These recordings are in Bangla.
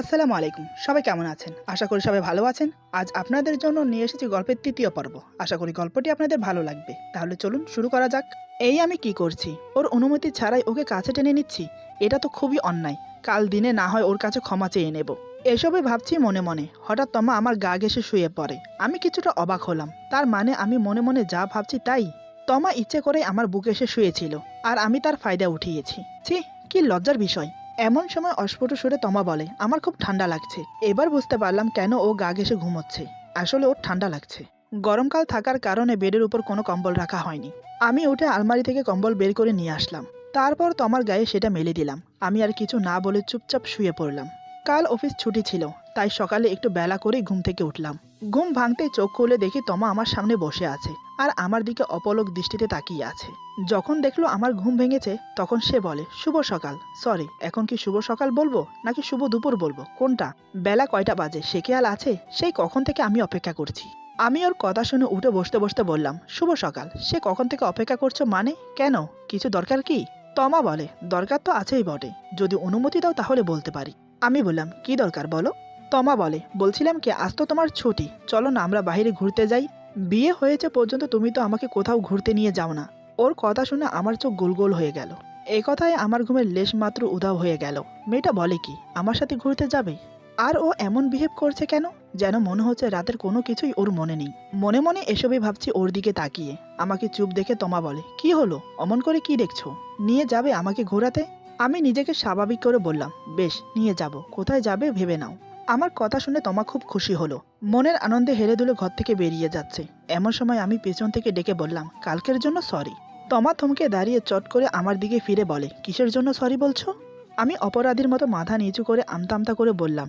আসসালামু আলাইকুম। সবাই কেমন আছেন? আশা করি সবাই ভালো আছেন। আজ আপনাদের জন্য নিয়ে এসেছি গল্পের ৩য় পর্ব। আশা করি গল্পটি আপনাদের ভালো লাগবে। তাহলে চলুন শুরু করা যাক। এই আমি কি করছি? ওর অনুমতি ছাড়াই ওকে কাছে টেনে নিচ্ছি। এটা তো খুবই অন্যায়। কাল দিনে না হয় ওর কাছে ক্ষমা চেয়ে নেব। এসবই ভাবছি মনে মনে। হঠাৎ তমা আমার গা ঘেঁষে শুয়ে পড়ে। আমি কিছুটা অবাক হলাম। তার মানে আমি মনে মনে যা ভাবছি তাই? তমা ইচ্ছে করেই আমার বুকে এসে শুয়েছিল। আর আমি তার ফায়দা উঠিয়েছি। ছি, কি লজ্জার বিষয়। এমন সময় অস্ফুট সুরে তমা বলে, আমার খুব ঠান্ডা লাগছে। এবার বুঝতে পারলাম কেন ও গা ঘেঁষে ঘুমোচ্ছে। আসলে ওর ঠান্ডা লাগছে। গরমকাল থাকার কারণে বেডের উপর কোনো কম্বল রাখা হয়নি। আমি উঠে আলমারি থেকে কম্বল বের করে নিয়ে আসলাম। তারপর তমার গায়ে সেটা মেলে দিলাম। আমি আর কিছু না বলে চুপচাপ শুয়ে পড়লাম। কাল অফিস ছুটি ছিল, তাই সকালে একটু বেলা করেই ঘুম থেকে উঠলাম। ঘুম ভাঙতেই চোখ খুলে দেখি তমা আমার সামনে বসে আছে আর আমার দিকে অপলক দৃষ্টিতে তাকিয়ে আছে। যখন দেখলো আমার ঘুম ভেঙেছে তখন সে বলে, শুভ সকাল। সরি, এখন কি শুভ সকাল বলবো নাকি শুভ দুপুর বলবো, কোনটা? বেলা কয়টা বাজে সে খেয়াল আছে? সেই কখন থেকে আমি অপেক্ষা করছি। আমি ওর কথা শুনে উঠে বসতে বসতে বললাম, শুভ সকাল। সে কখন থেকে অপেক্ষা করছো মানে? কেন, কিছু দরকার কি? তমা বলে, দরকার তো আছেই বটে, যদি অনুমতি দাও তাহলে বলতে পারি। আমি বললাম, কি দরকার বলো। তমা বলে, বলছিলাম কি, আজ তো তোমার ছুটি, চলো না আমরা বাইরে ঘুরতে যাই। বিয়ে হয়েছে পর্যন্ত তুমি তো আমাকে কোথাও ঘুরতে নিয়ে যাও না। ওর কথা শুনে আমার চোখ গোল গোল হয়ে গেল। এই কথায় আমার ঘুমের লেশ মাত্র উধাও হয়ে গেল। মেয়েটা বলে কি আমার সাথে ঘুরতে যাবে? আর ও এমন বিহেভ করছে কেন? যেন মনে হচ্ছে রাতের কোনো কিছুই ওর মনে নেই। মনে মনে এসবই ভাবছি ওর দিকে তাকিয়ে। আমাকে চুপ দেখে তমা বলে, কি হলো, অমন করে কি দেখছো? নিয়ে যাবে আমাকে ঘোরাতে? আমি নিজেকে স্বাভাবিক করে বললাম, বেশ নিয়ে যাব, কোথায় যাবে ভেবে নাও। আমার কথা শুনে তমা খুব খুশি হলো। মনের আনন্দে হেলে দুলে ঘর থেকে বেরিয়ে যাচ্ছে। এমন সময় আমি পেছন থেকে ডেকে বললাম, কালকের জন্য সরি। তমা থমকে দাঁড়িয়ে চট করে আমার দিকে ফিরে বলে, কিসের জন্য সরি বলছো? আমি অপরাধীর মতো মাথা নিচু করে আমতা আমতা করে বললাম,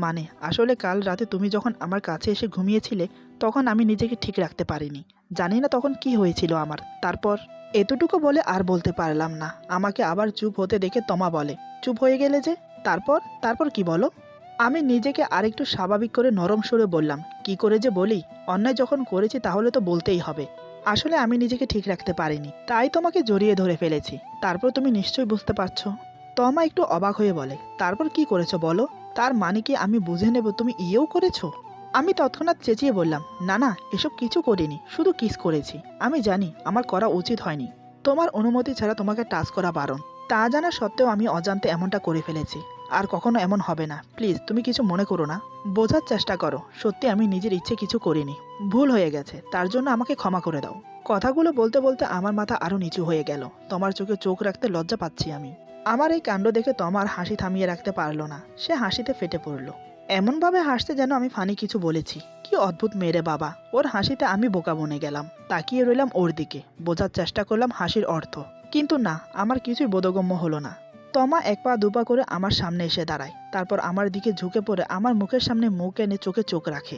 মানে আসলে কাল রাতে তুমি যখন আমার কাছে এসে ঘুমিয়েছিলে তখন আমি নিজেকে ঠিক রাখতে পারিনি। জানি না তখন কি হয়েছিল আমার। তারপর এতটুকু বলে আর বলতে পারলাম না। আমাকে আবার চুপ হতে দেখে তমা বলে, চুপ হয়ে গেলে যে? তারপর তারপর কি বলো? আমি নিজেকে আরেকটু স্বাভাবিক করে নরম সুরে বললাম, কি করে যে বলি, অন্যায় যখন করেছি তাহলে তো বলতেই হবে। আসলে আমি নিজেকে ঠিক রাখতে পারিনি, তাই তোমাকে জড়িয়ে ধরে ফেলেছি। তারপর তুমি নিশ্চয়ই বুঝতে পারছো। তমা একটু অবাক হয়ে বলে, তারপর কি করেছো বলো? তার মানে কি আমি বুঝে নেব তুমি ইয়েও করেছো? আমি তৎক্ষণাৎ চেঁচিয়ে বললাম, না না, এসব কিছু করিনি, শুধু কিস করেছি। আমি জানি আমার করা উচিত হয়নি। তোমার অনুমতি ছাড়া তোমাকে টাচ করা বারণ। তা জানা সত্ত্বেও আমি অজান্তে এমনটা করে ফেলেছি। আর কখনো এমন হবে না, প্লিজ তুমি কিছু মনে করো না। বোঝার চেষ্টা করো, সত্যি আমি নিজের ইচ্ছে কিছু করিনি। ভুল হয়ে গেছে, তার জন্য আমাকে ক্ষমা করে দাও। কথাগুলো বলতে বলতে আমার মাথা আরো নিচু হয়ে গেল। তোমার চোখে চোখ রাখতে লজ্জা পাচ্ছি আমি। আমার এই কাণ্ড দেখে তমার হাসি থামিয়ে রাখতে পারলো না। সে হাসিতে ফেটে পড়ল। এমনভাবে হাসতে যেন আমি ফানি কিছু বলেছি। কি অদ্ভুত মেরে বাবা। ওর হাসিতে আমি বোকা বনে গেলাম। তাকিয়ে রইলাম ওর দিকে, বোঝার চেষ্টা করলাম হাসির অর্থ। কিন্তু না, আমার কিছুই বোধগম্য হলো না। তমা এক পা দুপা করে আমার সামনে এসে দাঁড়ায়। তারপর আমার দিকে ঝুঁকে পড়ে আমার মুখের সামনে মুখ এনে চোখে চোখ রাখে।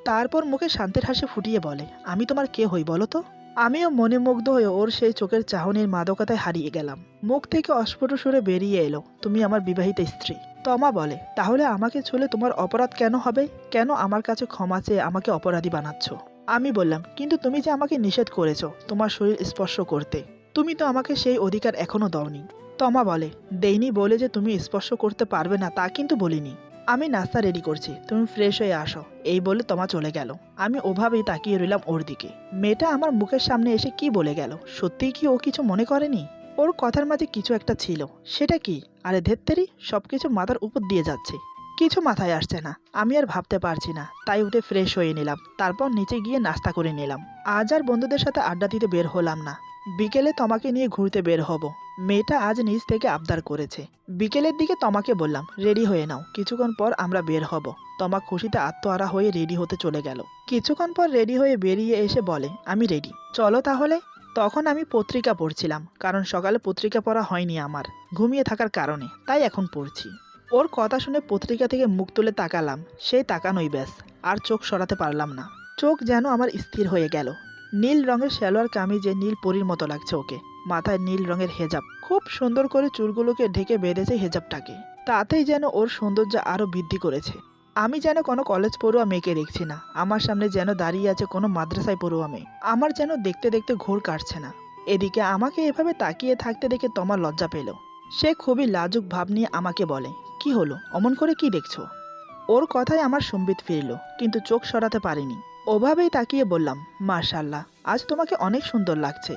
তারপর মুখে শান্তির হাসি ফুটিয়ে বলে, আমি তোমার কে হই বলো তো? আমিও মনে মুগ্ধ হয়ে ওর সেই চোখের চাহনির মাদকতায় হারিয়ে গেলাম। মুখ থেকে অস্ফুট সুরে বেরিয়ে এলো, তুমি আমার বিবাহিত স্ত্রী। তমা বলে, তাহলে আমাকে ছুলে তোমার অপরাধ কেন হবে? কেন আমার কাছে ক্ষমা চেয়ে আমাকে অপরাধী বানাচ্ছ? আমি বললাম, কিন্তু তুমি যে আমাকে নিষেধ করেছো তোমার শরীর স্পর্শ করতে। তুমি তো আমাকে সেই অধিকার এখনো দাওনি। তমা বলে, দেইনি বলে যে তুমি স্পর্শ করতে পারবে না তা কিন্তু বলিনি। আমি নাস্তা রেডি করছি, তুমি ফ্রেশ হয়ে আসো। এই বলে তমা চলে গেল। আমি ওভাবেই তাকিয়ে রইলাম ওর দিকে। মেয়েটা আমার মুখের সামনে এসে কি বলে গেল? সত্যিই কি ও কিছু মনে করেনি? ওর কথার মাঝে কিছু একটা ছিল, সেটা কি? আরে ধেত্তেরি, সবকিছু মাথার উপর দিয়ে যাচ্ছে। কিছু মাথায় আসছে না। আমি আর ভাবতে পারছি না, তাই উঠে ফ্রেশ হয়ে নিলাম। তারপর নিচে গিয়ে নাস্তা করে নিলাম। আজ আর বন্ধুদের সাথে আড্ডা দিতে বের হলাম না। বিকেলে তমাকে নিয়ে ঘুরতে বের হব। মেয়েটা আজ নিজ থেকে আবদার করেছে। বিকেলের দিকে তমাকে বললাম, রেডি হয়ে নাও, কিছুক্ষণ পর আমরা বের হব। তমা খুশিতে আত্মহারা হয়ে রেডি হতে চলে গেল। কিছুক্ষণ পর রেডি হয়ে বেরিয়ে এসে বলে, আমি রেডি, চলো তাহলে। তখন আমি পত্রিকা পড়ছিলাম, কারণ সকালে পত্রিকা পড়া হয়নি আমার, ঘুমিয়ে থাকার কারণে, তাই এখন পড়ছি। ওর কথা শুনে পত্রিকা থেকে মুখ তুলে তাকালাম। সেই তাকানোই ব্যাস, আর চোখ সরাতে পারলাম না। চোখ যেন আমার স্থির হয়ে গেল। নীল রঙের সালোয়ার কামিজে নীল পরীর মতো লাগছে ওকে। মাথায় নীল রঙের হেজাব, খুব সুন্দর করে চুলগুলোকে ঢেকে বেঁধেছে হেজাবটাকে। তাতেই যেন ওর সৌন্দর্য আরো বৃদ্ধি করেছে। আমি যেন কোনো কলেজ পড়ুয়া মেয়েকে দেখছি না, আমার সামনে যেন দাঁড়িয়ে আছে কোনো মাদ্রাসায় পড়ুয়া মেয়ে। আমার যেন দেখতে দেখতে ঘোর কাটছে না। এদিকে আমাকে এভাবে তাকিয়ে থাকতে দেখে তমা লজ্জা পেল। সে খুবই লাজুক ভাব নিয়ে আমাকে বলে, কি হলো, অমন করে কি দেখছো? ওর কথায় আমার সম্বিত ফিরল, কিন্তু চোখ সরাতে পারিনি। ওভাবেই তাকিয়ে বললাম, মাশাআল্লাহ, আজ তোমাকে অনেক সুন্দর লাগছে।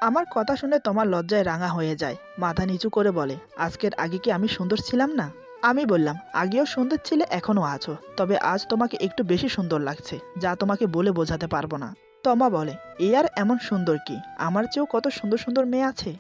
আমার কথা শুনে তোমার লজ্জায় রাঙা হয়ে যায়, মাথা নিচু করে বলে, আজকের আগে কি আমি সুন্দর ছিলাম না? আমি বললাম, আগেও সুন্দর ছিলে, এখনো আছো, তবে আজ তোমাকে একটু বেশি সুন্দর লাগছে, যা তোমাকে বলে বোঝাতে পারবো না। তমা বলে, এ আর এমন সুন্দর কি, আমার চেয়েও কত সুন্দর সুন্দর মেয়ে আছে।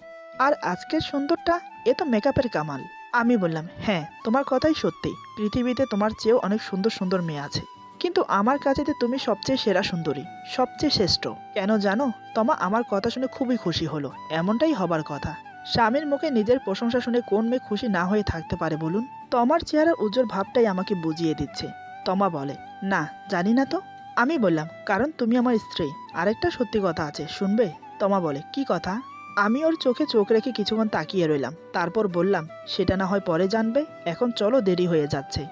আর আজকের সুন্দরটা, এ তো মেকআপের কামাল। আমি বললাম, হ্যাঁ, তোমার কথাই সত্যি, পৃথিবীতে তোমার চেয়েও অনেক সুন্দর সুন্দর মেয়ে আছে, কিন্তু আমার কাছে তো তুমি সবচেয়ে সেরা সুন্দরী, সবচেয়ে শ্রেষ্ঠ। কেন জানো? তমা আমার কথা শুনে খুবই খুশি হলো। এমনটাই হবার কথা। স্বামীর মুখে নিজের প্রশংসা শুনে কোন মেয়ে খুশি না হয়ে থাকতে পারে বলুন? তমার চেহারার উজ্জ্বল ভাবটাই আমাকে বুঝিয়ে দিচ্ছে। তমা বলে, না, জানি না তো। আমি বললাম, কারণ তুমি আমার স্ত্রী। আরেকটা সত্যি কথা আছে, শুনবে? তমা বলে, কি কথা? আমি ওর চোখে চোখ রেখে কিছুক্ষণ তাকিয়ে রইলাম, তারপর বললাম, সেটা না হয় পরে জানবে, এখন চলো, দেরি হয়ে যাচ্ছে।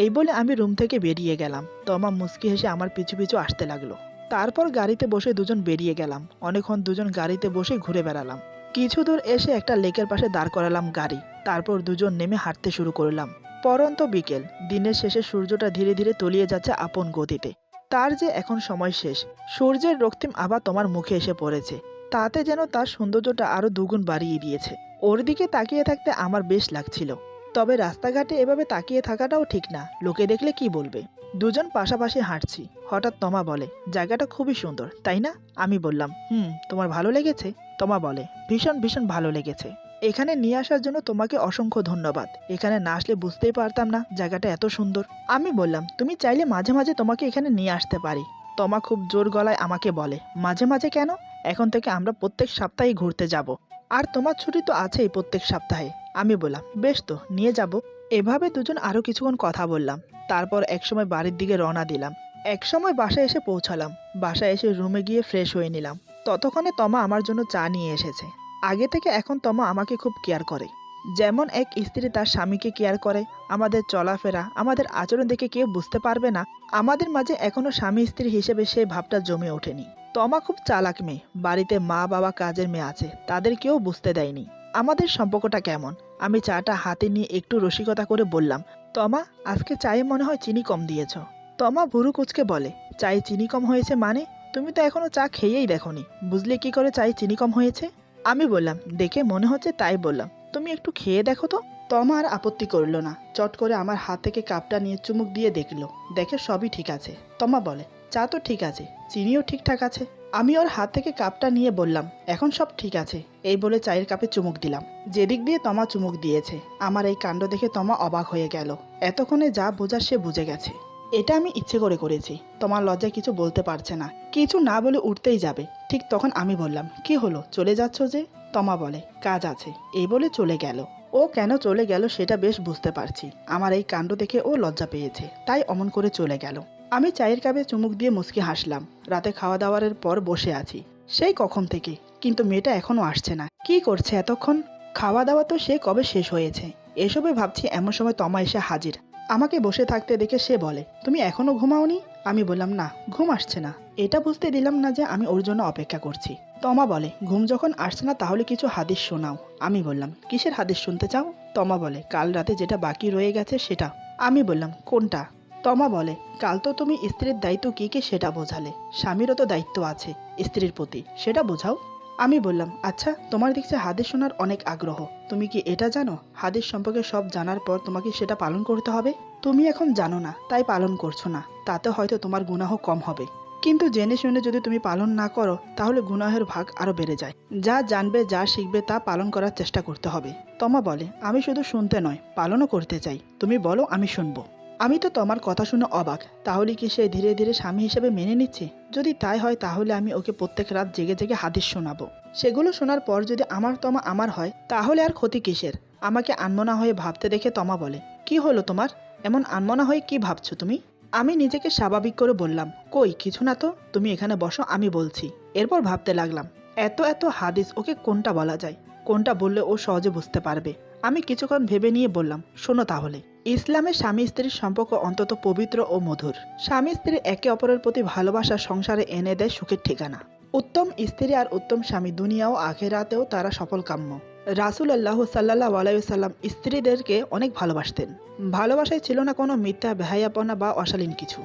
এই বলে আমি রুম থেকে বেরিয়ে গেলাম। তমা মুচকি হেসে আমার পিছু পিছু আসতে লাগলো। তারপর গাড়িতে বসে দুজন বেরিয়ে গেলাম। অনেকক্ষণ দুজন গাড়িতে বসে ঘুরে বেড়ালাম। কিছু দূর এসে একটা লেকের পাশে দাঁড় করালাম গাড়ি। তারপর দুজন নেমে হাঁটতে শুরু করলাম। পরন্ত বিকেল, দিনের শেষে সূর্যটা ধীরে ধীরে তলিয়ে যাচ্ছে আপন গতিতে। তার যে এখন সময় শেষ। সূর্যের রক্তিম আভা তোমার মুখে এসে পড়েছে, তাতে যেন তার সৌন্দর্যটা আরো দুগুণ বাড়িয়ে দিয়েছে। ওর দিকে তাকিয়ে থাকতে আমার বেশ লাগছিল। তবে রাস্তাঘাটে এভাবে তাকিয়ে থাকাটাও ঠিক না, লোকে দেখলে কি বলবে। দুজন পাশাপাশি হাঁটছি, হঠাৎ তমা বলে, জায়গাটা খুবই সুন্দর, তাই না? আমি বললাম, তোমার ভালো লেগেছে? তমা বলে, ভীষণ ভীষণ ভালো লেগেছে। এখানে নিয়ে আসার জন্য তোমাকে অসংখ্য ধন্যবাদ। এখানে না আসলে বুঝতেই পারতাম না জায়গাটা এত সুন্দর। আমি বললাম, তুমি চাইলে মাঝে মাঝে তোমাকে এখানে নিয়ে আসতে পারি। তমা খুব জোর গলায় আমাকে বলে, মাঝে মাঝে কেন? এখন থেকে আমরা প্রত্যেক সপ্তাহে ঘুরতে যাব। আর তোমার ছুটি তো আছেই প্রত্যেক সপ্তাহে। আমি বললাম, বেশ তো, নিয়ে যাব। এভাবে দুজন আরো কিছুক্ষণ কথা বললাম। তারপর একসময় বাড়ির দিকে রওনা দিলাম। একসময় বাসায় এসে পৌঁছালাম। বাসায় এসে রুমে গিয়ে ফ্রেশ হয়ে নিলাম। ততক্ষণে তমা আমার জন্য চা নিয়ে এসেছে। আগে থেকে এখন তমা আমাকে খুব কেয়ার করে। যেমন এক স্ত্রী তার স্বামীকে কেয়ার করে। আমাদের চলাফেরা, আমাদের আচরণ দেখে কেউ বুঝতে পারবে না আমাদের মাঝে এখনো স্বামী স্ত্রী হিসেবে সেই ভাবটা জমে ওঠেনি। তমা খুব চালাক মেয়ে। বাড়িতে মা বাবা কাজের মেয়ে আছে, তাদের কেউ বুঝতে দেয়নি আমাদের সম্পর্কটা কেমন। আমি চাটা হাতে নিয়ে একটু রসিকতা করে বললাম, তমা, আজকে চায়ে মনে হয় চিনি কম দিয়েছ। তমা ভুরু কুচকে বলে, চায়ে চিনি কম হয়েছে মানে? তুমি তো এখনো চা খেয়েই দেখোনি, বুঝলে কি করে চায়ে চিনি কম হয়েছে? আমি বললাম, দেখে মনে হচ্ছে তাই বললাম, তুমি একটু খেয়ে দেখো তো। তমা আর আপত্তি করল না, চট করে আমার হাত থেকে কাপটা নিয়ে চুমুক দিয়ে দেখলো, দেখে সবই ঠিক আছে। তমা বলে, চা তো ঠিক আছে, চিনিও ঠিকঠাক আছে। আমি ওর হাত থেকে কাপটা নিয়ে বললাম, এখন সব ঠিক আছে। এই বলে চায়ের কাপে চুমুক দিলাম। যেদিক দিয়ে তমা চুমুক দিয়েছে, আমার এই কাণ্ড দেখে তমা অবাক হয়ে গেল। এতক্ষণে যা বোঝার সে বুঝে গেছে। এটা আমি ইচ্ছে করে করেছি। তোমার লজ্জায় কিছু বলতে পারছে না, কিছু না বলে উঠতেই যাবে। ঠিক তখন আমি বললাম, কি হলো, চলে যাচ্ছ যে? তমা বলে, কাজ আছে, এই বলে চলে গেল। ও কেন চলে গেল সেটা বেশ বুঝতে পারছি। আমার এই কাণ্ড দেখে ও লজ্জা পেয়েছে, তাই অমন করে চলে গেল। আমি চায়ের কাপে চুমুক দিয়ে মুচকি হাসলাম। রাতে খাওয়া দাওয়ার পর বসে আছি, সেই কখন থেকে, কিন্তু মেয়েটা এখনো আসছে না। কি করছে এতক্ষণ? খাওয়া দাওয়া তো সে কবে শেষ হয়েছে। এসবে ভাবছি, এমন সময় তমা এসে হাজির। আমাকে বসে থাকতে দেখে সে বলে, তুমি এখনো ঘুমাওনি? আমি বললাম, না, ঘুম আসছে না। এটা বুঝতে দিলাম না যে আমি ওর জন্য অপেক্ষা করছি। তমা বলে, ঘুম যখন আসছে না তাহলে কিছু হাদিস শোনাও। আমি বললাম, কিসের হাদিস শুনতে চাও? তমা বলে, কাল রাতে যেটা বাকি রয়ে গেছে সেটা। আমি বললাম, কোনটা? তমা বলে, কাল তো তুমি স্ত্রীর দায়িত্ব কী কী সেটা বোঝালে। স্বামীরও তো দায়িত্ব আছে স্ত্রীর প্রতি, সেটা বোঝাও। আমি বললাম, আচ্ছা, তোমার দেখছি হাদিস শোনার অনেক আগ্রহ। তুমি কি এটা জানো, হাদিস সম্পর্কে সব জানার পর তোমাকে সেটা পালন করতে হবে? তুমি এখন জানো না, তাই পালন করছো না, তাতে হয়তো তোমার গুনাহ কম হবে। কিন্তু জেনে শুনে যদি তুমি পালন না করো, তাহলে গুনাহের ভাগ আরো বেড়ে যায়। যা জানবে, যা শিখবে তা পালন করার চেষ্টা করতে হবে। তমা বলে, আমি শুধু শুনতে নয়, পালনও করতে চাই। তুমি বলো, আমি শুনবো। আমি তো তোমার কথা শুনে অবাক। তাহলে কি সে ধীরে ধীরে স্বামী হিসেবে মেনে নিচ্ছে? যদি তাই হয়, তাহলে আমি ওকে প্রত্যেক রাত জেগে জেগে হাদিস শোনাবো। সেগুলো শোনার পর যদি আমার তমা আমার হয়, তাহলে আর ক্ষতি কিসের? আমাকে আনমনা হয়ে ভাবতে দেখে তমা বলে, কি হলো তোমার? এমন আনমনা হয়ে কি ভাবছো তুমি? আমি নিজেকে স্বাভাবিক করে বললাম, কই কিছু না তো, তুমি এখানে বসো, আমি বলছি। এরপর ভাবতে লাগলাম, এত এত হাদিস, ওকে কোনটা বলা যায়, কোনটা বললে ও সহজে বুঝতে পারবে। আমি কিছুক্ষণ ভেবে নিয়ে বললাম, শোনো তাহলে। ইসলামে স্বামী স্ত্রীর সম্পর্ক অন্তত পবিত্র ও মধুর। স্বামী স্ত্রী একে অপরের প্রতি ভালোবাসা সংসারে এনে দেয় সুখের ঠিকানা। উত্তম স্ত্রী আর উত্তম স্বামী দুনিয়া ও আখেরাতেও তারা সফল কাম্য। রাসূলুল্লাহ সাল্লাল্লাহু আলাইহি ওয়াসাল্লাম স্ত্রীদেরকে অনেক ভালোবাসতেন। ভালোবাসায় ছিল না কোনো মিথ্যা বেহায়াপনা বা অশালীন কিছু।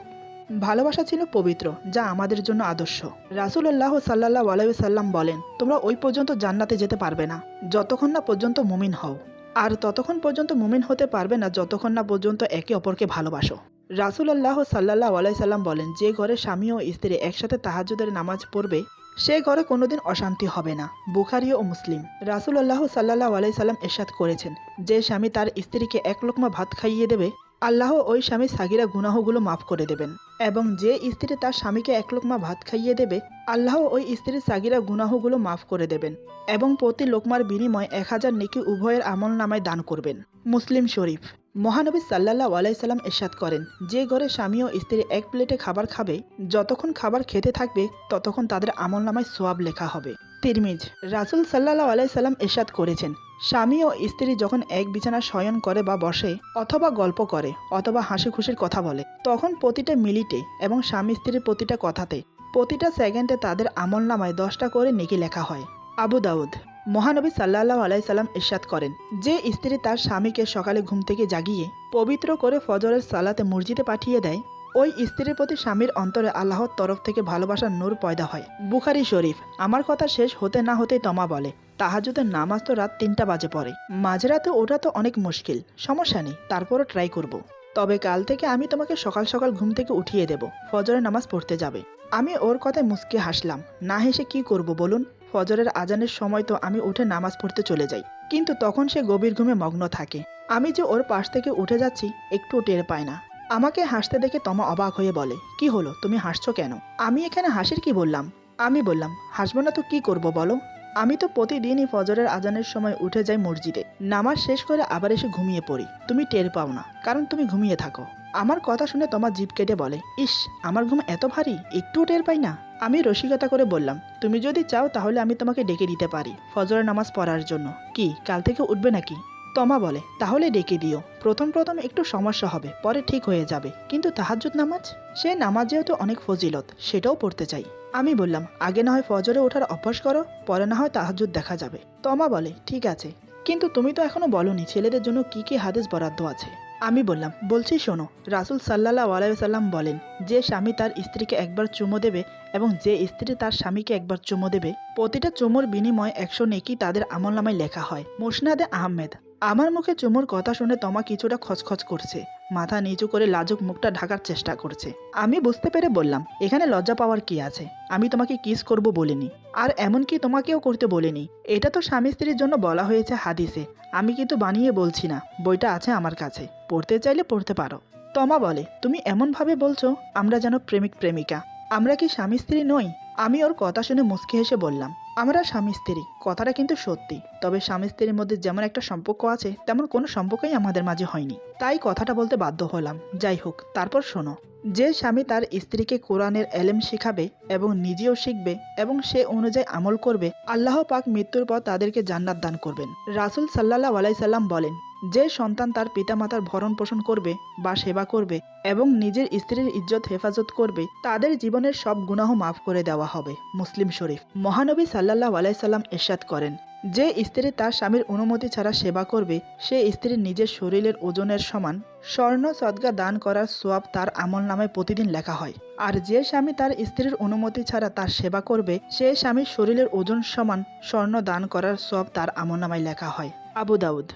ভালোবাসা ছিল পবিত্র, যা আমাদের জন্য আদর্শ। রাসূলুল্লাহ সাল্লাল্লাহু আলাইহি ওয়াসাল্লাম বলেন, তোমরা ওই পর্যন্ত জান্নাতে যেতে পারবে না যতক্ষণ না পর্যন্ত মুমিন হও, আর ততক্ষণ পর্যন্ত মুমিন হতে পারবে না যতক্ষণ না পর্যন্ত একে অপরকে ভালোবাসো। রাসূলুল্লাহ সাল্লাল্লাহু আলাইহি ওয়াসাল্লাম বলেন, যে ঘরে স্বামী ও স্ত্রী একসাথে তাহাজ্জুদের নামাজ পড়বে সে ঘরে কোনোদিন অশান্তি হবে না। বুখারী ও মুসলিম। রাসূলুল্লাহ সাল্লাল্লাহু আলাইহি সাল্লাম ইরশাদ করেছেন, যে স্বামী তার স্ত্রীকে এক লোকমা ভাত খাইয়ে দেবে, আল্লাহ ওই স্বামীর সাগিরা গুনাহগুলো মাফ করে দেবেন। এবং যে স্ত্রী তার স্বামীকে এক লোকমা ভাত খাইয়ে দেবে, আল্লাহ ওই স্ত্রীর সাগিরা গুনাহগুলো মাফ করে দেবেন এবং প্রতি লোকমার বিনিময়ে 1000 নেকি উভয়ের আমল নামায় দান করবেন। মুসলিম শরীফ। মহানবী সাল্লাল্লাহু আলাইহি সাল্লাম ইরশাদ করেন, যে ঘরে স্বামী ও স্ত্রী এক প্লেটে খাবার খাবে, যতক্ষণ খাবার খেতে থাকবে ততক্ষণ তাদের আমল নামায় সোয়াব লেখা হবে। তিরমিজ। রাসূল সাল্লাল্লাহু আলাইহি সাল্লাম ইরশাদ করেছেন, স্বামী ও স্ত্রী যখন এক বিছানা শয়ন করে বা বসে অথবা গল্প করে অথবা হাসি খুশির কথা বলে, তখন প্রতিটা মিনিটে এবং স্বামী স্ত্রীর প্রতিটা কথাতে প্রতিটা সেকেন্ডে তাদের আমল নামায় 10টা করে নেকি লেখা হয়। আবু দাউদ। মহানবী সাল্লাল্লাহু আলাইহি সাল্লাম ইরশাদ করেন, যে স্ত্রী তার স্বামীকে সকালে ঘুম থেকে জাগিয়ে পবিত্র করে ফজরের সালাতে মসজিদে পাঠিয়ে দেয়, ওই স্ত্রীর প্রতি স্বামীর অন্তরে আল্লাহর তরফ থেকে ভালোবাসার নূর পয়দা হয়। বুখারী শরীফ। আমার কথা শেষ হতে না হতেই তমা বলে, তাহাজ্জুদের নামাজ তো রাত 3টা বাজে পড়ে, মাঝরাতে ওঠা তো অনেক মুশকিল, সমস্যা নেই, তারপরও ট্রাই করব। তবে কাল থেকে আমি তোমাকে সকাল সকাল ঘুম থেকে উঠিয়ে দেব, ফজরের নামাজ পড়তে যাবে। আমি ওর কথায় মুচকি হাসলাম। না হেসে কি করব বলুন? ফজরের আজানের সময় তো আমি উঠে নামাজ পড়তে চলে যাই, কিন্তু তখন সে গভীর ঘুমে মগ্ন থাকে। আমি যে ওর পাশ থেকে উঠে যাচ্ছি একটু টের পায় না। আমাকে হাসতে দেখে তমা অবাক হয়ে বলে, কি হলো, তুমি হাসছো কেন? আমি এখানে হাসির কি বললাম? আমি বললাম, হাসবো না তো কি করব বলো? আমি তো প্রতিদিনই ফজরের আজানের সময় উঠে যাই মসজিদে, নামাজ শেষ করে আবার এসে ঘুমিয়ে পড়ি। তুমি টের পাও না, কারণ তুমি ঘুমিয়ে থাকো। আমার কথা শুনে তোমার জিভ কেটে বলে, ইস, আমার ঘুম এত ভারী, একটু টের পাই না। আমি রসিকতা করে বললাম, তুমি যদি চাও তাহলে আমি তোমাকে ডেকে দিতে পারি ফজরের নামাজ পড়ার জন্য। কি কাল থেকে উঠবে নাকি? তমা বলে, তাহলে ডেকে দিও। প্রথম প্রথম একটু সমস্যা হবে, পরে ঠিক হয়ে যাবে, কিন্তু তাহাজ্জুদ নামাজ, সে নামাজেও তো অনেক ফজিলত, সেটাও পড়তে চাই। আমি বললাম, আগে না হয় ফজরে ওঠার অভ্যাস করো, পরে না হয় তাহাজ্জুদ দেখা যাবে। তমা বলে, ঠিক আছে, কিন্তু তুমি তো এখনো বলনি ছেলেদের জন্য কি কি হাদিস বরাদ্দ আছে। আমি বললাম, বলছি শোনো। রাসূল সাল্লাল্লাহু আলাইহি ওয়াসাল্লাম বলেন, যে স্বামী তার স্ত্রীকে একবার চুমো দেবে এবং যে স্ত্রী তার স্বামীকে একবার চুমো দেবে, প্রতিটা চুমোর বিনিময়ে 100 নেকি তাদের আমলনামায় লেখা হয়। মুসনাদে আহমেদ। আমার মুখে চুমোর কথা শুনে তমা কিছুটা খচখচ করছে, মাথা নিচু করে লাজুক মুখটা ঢাকার চেষ্টা করছে। আমি বুঝতে পেরে বললাম, এখানে লজ্জা পাওয়ার কি আছে? আমি তোমাকে কিস করব বলিনি, আর এমনকি তোমাকেও করতে বলিনি। এটা তো স্বামী স্ত্রীর জন্য বলা হয়েছে হাদিসে, আমি কিন্তু বানিয়ে বলছি না, বইটা আছে আমার কাছে, পড়তে চাইলে পড়তে পারো। তমা বলে, তুমি এমনভাবে বলছো আমরা যেন প্রেমিক প্রেমিকা, আমরা কি স্বামী স্ত্রী নই? আমি ওর কথা শুনে মুচকি হেসে বললাম, আমরা স্বামী স্ত্রী, কথাটা কিন্তু সত্যি, তবে স্বামী স্ত্রীর মধ্যে যেমন একটা সম্পর্ক আছে তেমন কোনো সম্পর্কই আমাদের মাঝে হয়নি, তাই কথাটা বলতে বাধ্য হলাম। যাই হোক, তারপর শোনো। যে স্বামী তার স্ত্রীকে কোরআনের এলেম শেখাবে এবং নিজেও শিখবে এবং সে অনুযায়ী আমল করবে, আল্লাহ পাক মৃত্যুর পর তাদেরকে জান্নাত দান করবেন। রাসূল সাল্লাল্লাহু আলাইহি সাল্লাম বলেন, যে সন্তান তার পিতামাতার ভরণ পোষণ করবে বা সেবা করবে এবং নিজের স্ত্রীর ইজ্জত হেফাজত করবে, তাদের জীবনের সব গুনাহ মাফ করে দেওয়া হবে। মুসলিম শরীফ। মহানবী সাল্লাল্লাহু আলাইহি সাল্লাম ইরশাদ করেন, যে স্ত্রী তার স্বামীর অনুমতি ছাড়া সেবা করবে, সে স্ত্রীর নিজের শরীরের ওজনের সমান স্বর্ণ সদকা দান করার সোয়াব তার আমলনামায় প্রতিদিন লেখা হয়। আর যে স্বামী তার স্ত্রীর অনুমতি ছাড়া তার সেবা করবে, সে স্বামীর শরীরের ওজন সমান স্বর্ণ দান করার সোয়াব তার আমলনামায় লেখা হয়। আবু দাউদ।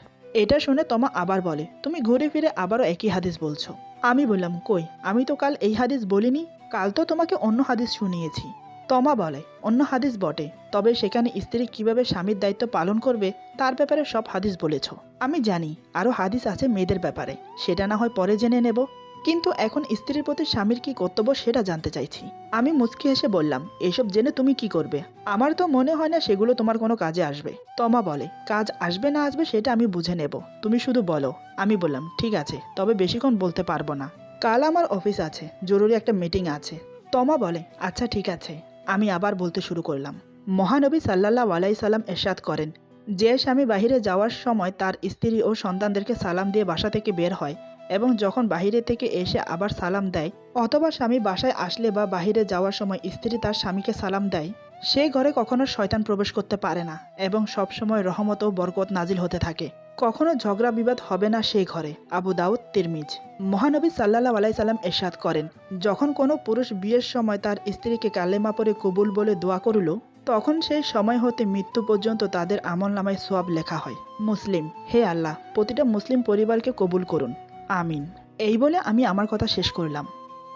এটা শুনে তমা আবার বলে, তুমি ঘুরে ফিরে আবারও একই হাদিস বলছো। আমি বললাম, কই, আমি তো কাল এই হাদিস বলিনি, কাল তো তোমাকে অন্য হাদিস শুনিয়েছি। তমা বলে, অন্য হাদিস বটে, তবে সেখানে স্ত্রী কিভাবে স্বামীর দায়িত্ব পালন করবে তার ব্যাপারে সব হাদিস বলেছ। আমি জানি আরও হাদিস আছে মেয়েদের ব্যাপারে, সেটা না হয় পরে জেনে নেব, কিন্তু এখন স্ত্রীর প্রতি স্বামীর কি কর্তব্য সেটা জানতে চাইছি। আমি মুচকি হেসে বললাম, এসব জেনে তুমি কি করবে? আমার তো মনে হয় না সেগুলো তোমার কোনো কাজে আসবে। তমা বলে, কাজ আসবে না আসবে সেটা আমি বুঝে নেব, তুমি শুধু বলো। আমি বললাম, ঠিক আছে, তবে বেশিক্ষণ বলতে পারবো না, কাল আমার অফিস আছে, জরুরি একটা মিটিং আছে। তমা বলে, আচ্ছা ঠিক আছে। আমি আবার বলতে শুরু করলাম। মহানবী সাল্লাল্লাহু আলাইহি সাল্লাম ইরশাদ করেন, যে স্বামী বাহিরে যাওয়ার সময় তার স্ত্রী ও সন্তানদেরকে সালাম দিয়ে বাসা থেকে বের হয় এবং যখন বাইরে থেকে এসে আবার সালাম দেয়, অথবা স্বামী বাসায় আসলে বা বাইরে যাওয়ার সময় স্ত্রী তার স্বামীকে সালাম দেয়, সেই ঘরে কখনো শয়তান প্রবেশ করতে পারে না এবং সবসময় রহমত ও বরকত নাজিল হতে থাকে। কখনো ঝগড়া বিবাদ হবে না সেই ঘরে। আবু দাউদ, তিরমিজ। মহানবী সাল্লাল্লাহু আলাইহি সাল্লাম ইরশাদ করেন, যখন কোনো পুরুষ বিয়ের সময় তার স্ত্রীকে কালেমা পড়ে কবুল বলে দোয়া করল, তখন সেই সময় হতে মৃত্যু পর্যন্ত তাদের আমলনামায় সওয়াব লেখা হয়। মুসলিম। হে আল্লাহ, প্রতিটা মুসলিম পরিবারকে কবুল করুন, আমিন। এই বলে আমি আমার কথা শেষ করলাম।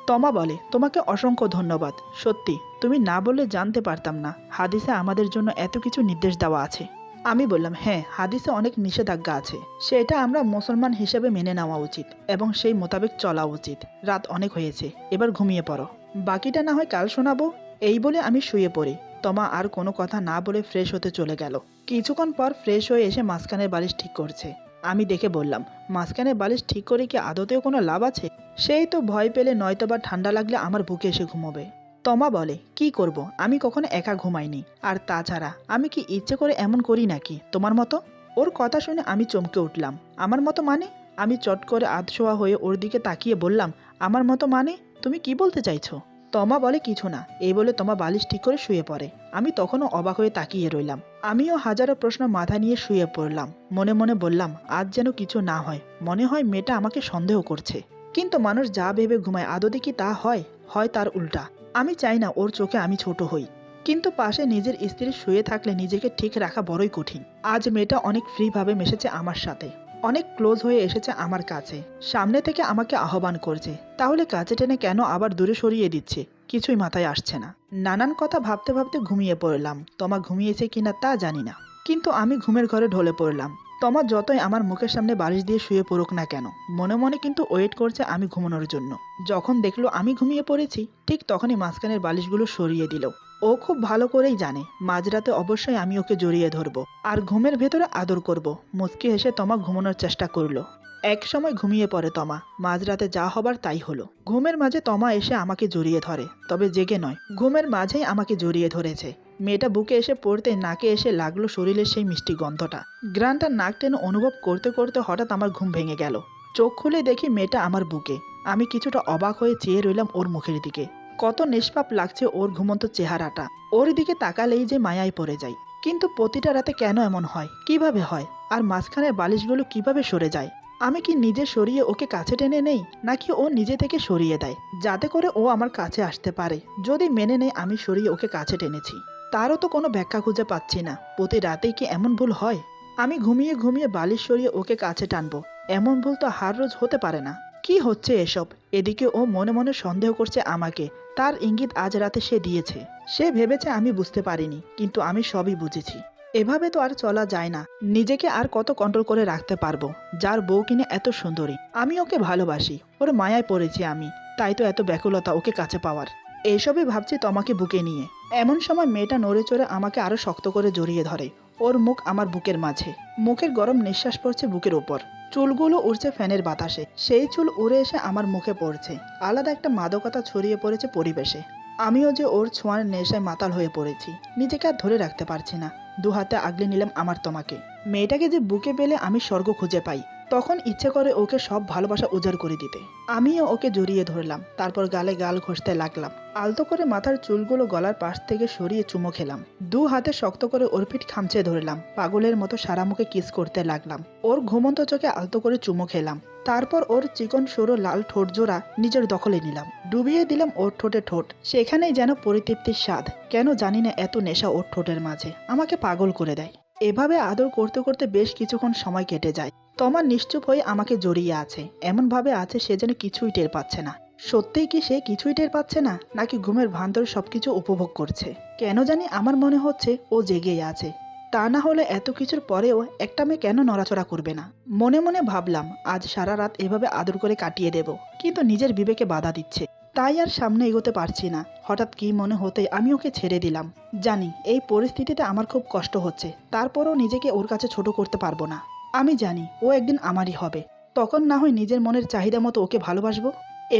তমা বলে, তোমাকে অসংখ্য ধন্যবাদ। সত্যি তুমি না বললে জানতে পারতাম না হাদিসে আমাদের জন্য এত কিছু নির্দেশ দেওয়া আছে। আমি বললাম, হ্যাঁ, হাদিসে অনেক নিষেধাজ্ঞা আছে, সেটা আমরা মুসলমান হিসেবে মেনে নেওয়া উচিত এবং সেই মোতাবেক চলা উচিত। রাত অনেক হয়েছে, এবার ঘুমিয়ে পড়ো, বাকিটা না হয় কাল শোনাবো। এই বলে আমি শুয়ে পড়ি। তমা আর কোনো কথা না বলে ফ্রেশ হতে চলে গেল। কিছুক্ষণ পর ফ্রেশ হয়ে এসে মাঝখানের বালিশ ঠিক করছে। আমি দেখে বললাম, মাঝখানের বালিশ ঠিক করে কি আদতেও কোনো লাভ আছে? সেই তো ভয় পেলে, নয়তোবা ঠান্ডা লাগলে আমার বুকে এসে ঘুমোবে। তমা বলে, কি করব, আমি কখনো একা ঘুমাইনি, আর তাছাড়া আমি কি ইচ্ছে করে এমন করি নাকি তোমার মতো? ওর কথা শুনে আমি চমকে উঠলাম। আমার মতো মানে? আমি চট করে আধশোয়া হয়ে ওর দিকে তাকিয়ে বললাম, আমার মতো মানে? তুমি কি বলতে চাইছো? তমা বলে, কিছু না। এই বলে তমা বালিশ ঠিক করে শুয়ে পড়ে। আমি তখনও অবাক হয়ে তাকিয়ে রইলাম। আমিও হাজারো প্রশ্ন মাথা নিয়ে শুয়ে পড়লাম। মনে মনে বললাম, আজ যেন কিছু না হয়, মনে হয় মেয়েটা আমাকে সন্দেহ করছে। কিন্তু মানুষ যা ভেবে ঘুমায় আদতে কি তা হয়? হয় তার উল্টা। আমি চাই না ওর চোখে আমি ছোট হই, কিন্তু পাশে নিজের স্ত্রী শুয়ে থাকলে নিজেকে ঠিক রাখা বড়ই কঠিন। আজ মেয়েটা অনেক ফ্রিভাবে মেশেছে আমার সাথে, অনেক ক্লোজ হয়ে এসেছে আমার কাছে, সামনে থেকে আমাকে আহ্বান করছে, তাহলে কাছে টেনে কেন আবার দূরে সরিয়ে দিচ্ছে? কিছুই মাথায় আসছে না। নানান কথা ভাবতে ভাবতে ঘুমিয়ে পড়লাম। তমা ঘুমিয়েছে কিনা তা জানি না, কিন্তু আমি ঘুমের ঘরে ঢলে পড়লাম। তমা যতই আমার মুখের সামনে বালিশ দিয়ে শুয়ে পড়ুক না কেন, মনে মনে কিন্তু ওয়েট করছে আমি ঘুমানোর জন্য। যখন দেখলো আমি ঘুমিয়ে পড়েছি, ঠিক তখনই মাঝখানের বালিশগুলো সরিয়ে দিল। ও খুব ভালো করেই জানে মাঝরাতে অবশ্যই আমি ওকে জড়িয়ে ধরবো আর ঘুমের ভেতরে আদর করব। মুচকি হেসে তমা ঘুমানোর চেষ্টা করলো। এক সময় ঘুমিয়ে পড়ে তমা। মাঝরাতে যা হবার তাই হলো। ঘুমের মাঝে তমা এসে আমাকে জড়িয়ে ধরে, তবে জেগে নয়, ঘুমের মাঝেই আমাকে জড়িয়ে ধরেছে। মেয়েটা বুকে এসে পড়তে নাকে এসে লাগলো শরীরের সেই মিষ্টি গন্ধটা। গ্রানটা নাক টেনে অনুভব করতে করতে হঠাৎ আমার ঘুম ভেঙে গেল। চোখ খুলে দেখি মেয়েটা আমার বুকে। আমি কিছুটা অবাক হয়ে চেয়ে রইলাম ওর মুখের দিকে। কত নিষ্পাপ লাগছে ওর ঘুমন্ত চেহারাটা। ওর দিকে তাকালেই যে মায়ায় পড়ে যায়। কিন্তু প্রতিটা রাতে কেন এমন হয়, কিভাবে হয়, আর মাঝখানের বালিশগুলো কিভাবে সরে যায়? আমি কি নিজে সরিয়ে ওকে কাছে টেনে নেই, নাকি ও নিজে থেকে সরিয়ে দেয়, যাতে করে ও আমার কাছে আসতে পারে? যদি মেনে নেই আমি সরিয়ে ওকে কাছে টেনেছি, তারও তো কোনো ব্যাখ্যা খুঁজে পাচ্ছি না। প্রতি রাতেই কি এমন ভুল হয়? আমি ঘুমিয়ে ঘুমিয়ে বালিশ সরিয়ে ওকে কাছে টানবো, এমন ভুল তো হার রোজ হতে পারে না। কি হচ্ছে এসব? এদিকে ও মনে মনে সন্দেহ করছে আমাকে। তার ইঙ্গিত আজ রাতে সে দিয়েছে। সে ভেবেছে আমি বুঝতে পারিনি, কিন্তু আমি সবই বুঝেছি। এভাবে তো আর চলা যায় না। নিজেকে আর কত কন্ট্রোল করে রাখতে পারবো, যার বউ কিনে এত সুন্দরী? আমি ওকে ভালোবাসি, ওর মায়ায় পড়েছি আমি, তাই তো এত ব্যাকুলতা ওকে কাছে পাওয়ার। এইসবই ভাবছি তোমাকে বুকে নিয়ে। এমন সময় মেয়েটা নড়ে চড়ে আমাকে আরো শক্ত করে জড়িয়ে ধরে। ওর মুখ আমার বুকের মাঝে, মুখের গরম নিঃশ্বাস পড়ছে বুকের ওপর। চুলগুলো উড়ছে ফ্যানের বাতাসে, সেই চুল উড়ে এসে আমার মুখে পড়ছে। আলাদা একটা মাদকতা ছড়িয়ে পড়েছে পরিবেশে। আমিও যে ওর ছোঁয়ার নেশায় মাতাল হয়ে পড়েছি, নিজেকে আর ধরে রাখতে পারছি না। দু হাতে আগলে নিলাম আমার তোমাকে। মেয়েটাকে যে বুকে পেলে আমি স্বর্গ খুঁজে পাই, তখন ইচ্ছে করে ওকে সব ভালোবাসা উজাড় করে দিতে। আমিও ওকে জড়িয়ে ধরলাম, তারপর গালে গাল ঘষতে লাগলাম। আলতো করে মাথার চুলগুলো গলার পাশ থেকে সরিয়ে চুমো খেলাম। দু হাতে শক্ত করে ওর পিঠ খামচে ধরলাম। পাগলের মতো সারা মুখে কিস করতে লাগলাম। ওর ঘুমন্ত চোখে আলতো করে চুমো খেলাম। তারপর ওর চিকন সরু লাল ঠোঁট জোড়া নিজের দখলে নিলাম। ডুবিয়ে দিলাম ওর ঠোঁটে ঠোঁট। সেখানেই যেন পরিতৃপ্তির স্বাদ। কেন জানি না এত নেশা ওর ঠোঁটের মাঝে আমাকে পাগল করে দেয়। এভাবে আদর করতে করতে বেশ কিছুক্ষণ সময় কেটে যায়। তমা নিশ্চুপ হয়ে আমাকে জড়িয়ে আছে, এমন ভাবে আছে সে যেন কিছুই টের পাচ্ছে না। সত্যিই কি সে কিছুই টের পাচ্ছে না, নাকি ঘুমের ভান ধরে সবকিছু উপভোগ করছে? কেন জানি আমার মনে হচ্ছে ও জেগেই আছে। তা না হলে এত কিছুর পরেও একটা মেয়ে কেন নড়াচড়া করবে না? মনে মনে ভাবলাম আজ সারা রাত এভাবে আদর করে কাটিয়ে দেব, কিন্তু নিজের বিবেকে বাধা দিচ্ছে, তাই আর সামনে এগোতে পারছি না। হঠাৎ কি মনে হতে আমি ওকে ছেড়ে দিলাম। জানি এই পরিস্থিতিতে আমার খুব কষ্ট হচ্ছে, তারপরও নিজেকে ওর কাছে ছোট করতে পারবো না। আমি জানি ও একদিন আমারই হবে, তখন না হয় নিজের মনের চাহিদা মতো ওকে ভালোবাসবো।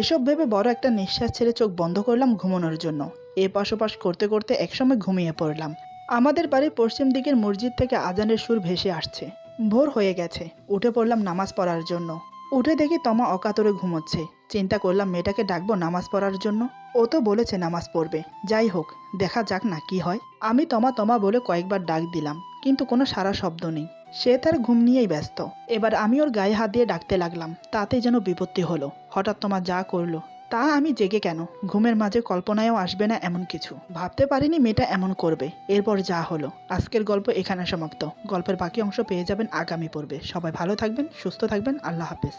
এসব ভেবে বড় একটা নিঃশ্বাস ছেড়ে চোখ বন্ধ করলাম ঘুমানোর জন্য। এপাশ ওপাশ করতে করতে একসময় ঘুমিয়ে পড়লাম। আমাদের বাড়ির পশ্চিম দিকের মসজিদ থেকে আজানের সুর ভেসে আসছে। ভোর হয়ে গেছে, উঠে পড়লাম নামাজ পড়ার জন্য। উঠে দেখি তমা অকাতরে ঘুমোচ্ছে। চিন্তা করলাম মেয়েটাকে ডাকবো নামাজ পড়ার জন্য। ও তো বলেছে নামাজ পড়বে, যাই হোক দেখা যাক না কি হয়। আমি তমা তমা বলে কয়েকবার ডাক দিলাম, কিন্তু কোনো সারা শব্দ নেই। সে তার ঘুম নিয়েই ব্যস্ত। এবার আমি ওর গায়ে হাত দিয়ে ডাকতে লাগলাম, তাতেই যেন বিপত্তি হলো। হঠাৎ তমা যা করলো, তা আমি জেগে কেন, ঘুমের মাঝে কল্পনায়ও আসবে না এমন কিছু। ভাবতে পারিনি মেয়েটা এমন করবে। এরপর যা হলো। আজকের গল্প এখানে সমাপ্ত। গল্পের বাকি অংশ পেয়ে যাবেন আগামী পর্বে। সবাই ভালো থাকবেন, সুস্থ থাকবেন। আল্লাহ হাফেজ।